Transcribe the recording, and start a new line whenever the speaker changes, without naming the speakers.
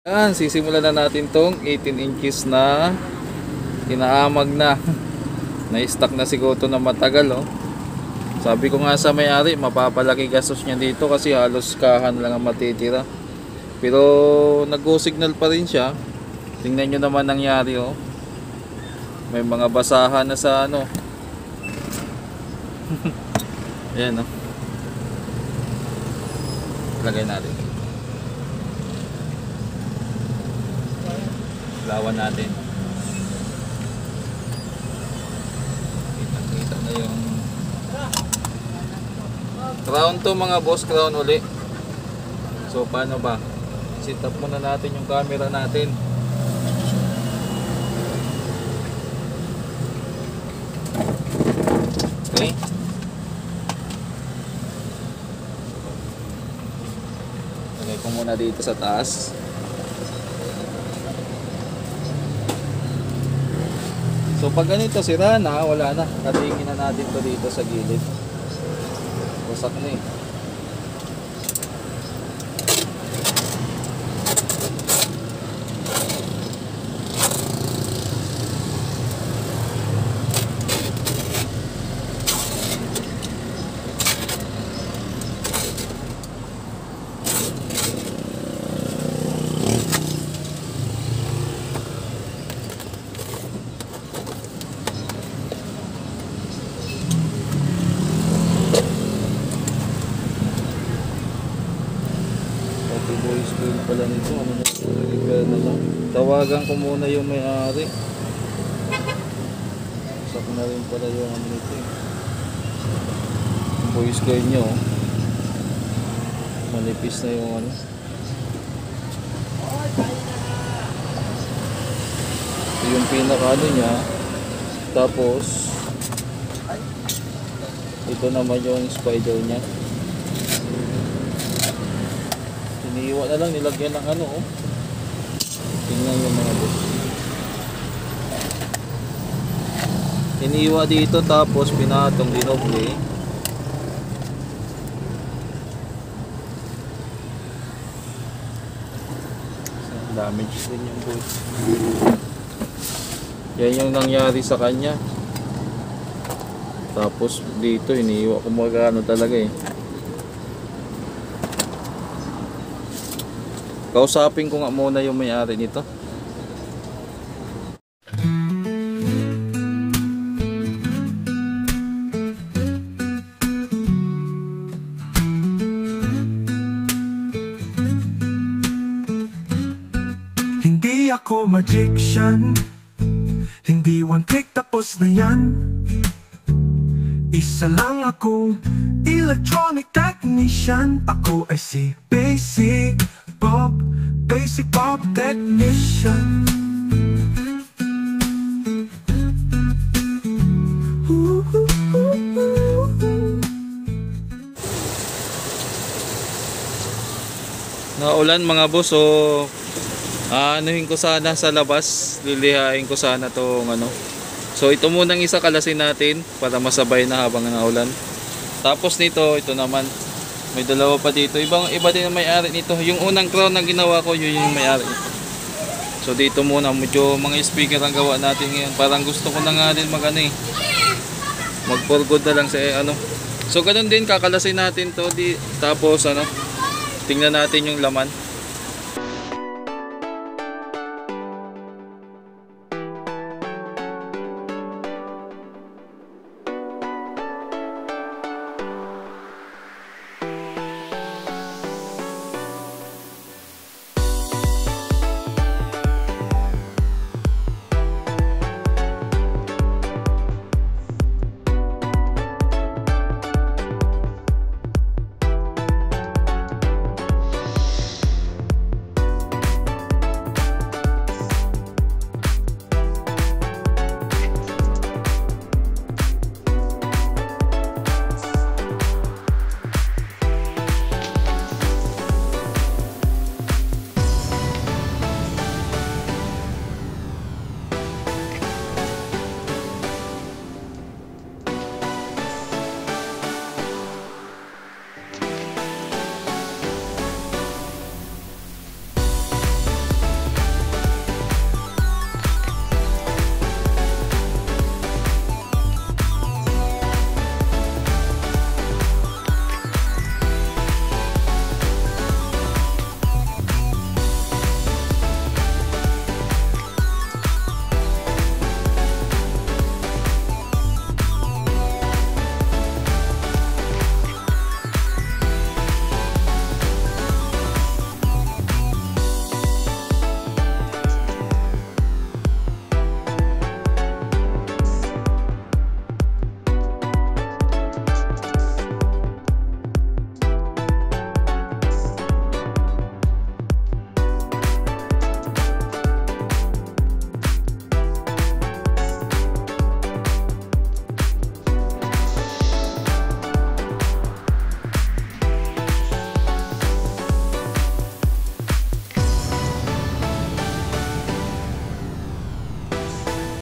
Yan, sisimulan na natin tong 18 inches na inaamag na. Na-stock na si Goto na matagal, oh. Sabi ko nga sa may-ari, mapapalaki gastos niya dito kasi halos kahan lang ang matitira. Pero nag-go signal pa rin siya. Tingnan nyo naman nangyari, oh. May mga basahan na sa ano. Ayan, oh. Lagay natin. Lawan natin. Kita na yung crown to mga boss, crown uli. So paano ba? Set up muna natin yung camera natin. Okay. Lagay ko muna dito sa taas. So pag ganito sira na, wala na. Katingin na natin to dito sa gilid. Wasak na eh. Boys coil pala nito. Ano na? Repair na lang. Tawagan ko muna yung may-ari. Sak na rin pala yung ano nito eh. Boys coil nyo. Manipis na yung ano. Ito yung pinaka ano niya. Tapos ito naman yung spider niya. Iniiwa na lang, nilagyan ng ano, oh. Tingnan yung mga boss. Iniiwa dito tapos pinatong dinoble. Damage din yung boss. Yan yung nangyari sa kanya. Tapos dito iniiwa kung magkano talaga eh. Kausapin ko nga muna yung may-ari nito.
Hindi ako magician, hindi one trick tapos na yan. Isa lang akong electronic technician. Ako ay si Basic Bob Technician.
Naulan mga boss, so anuhin ko sana sa labas, lilihain ko sana tong ano. So ito munang isa kalasin natin para masabay na habang naulan. Tapos nito, ito naman may dalawa pa dito. Iba din ang may-ari nito. Yung unang crown na ginawa ko, yun yung may-ari nito. So dito muna, medyo mga speaker ang gawa natin ngayon. Parang gusto ko na nga din mag for good na lang sa ano. So ganun din, kakalasin natin to. Tapos ano, tingnan natin yung laman.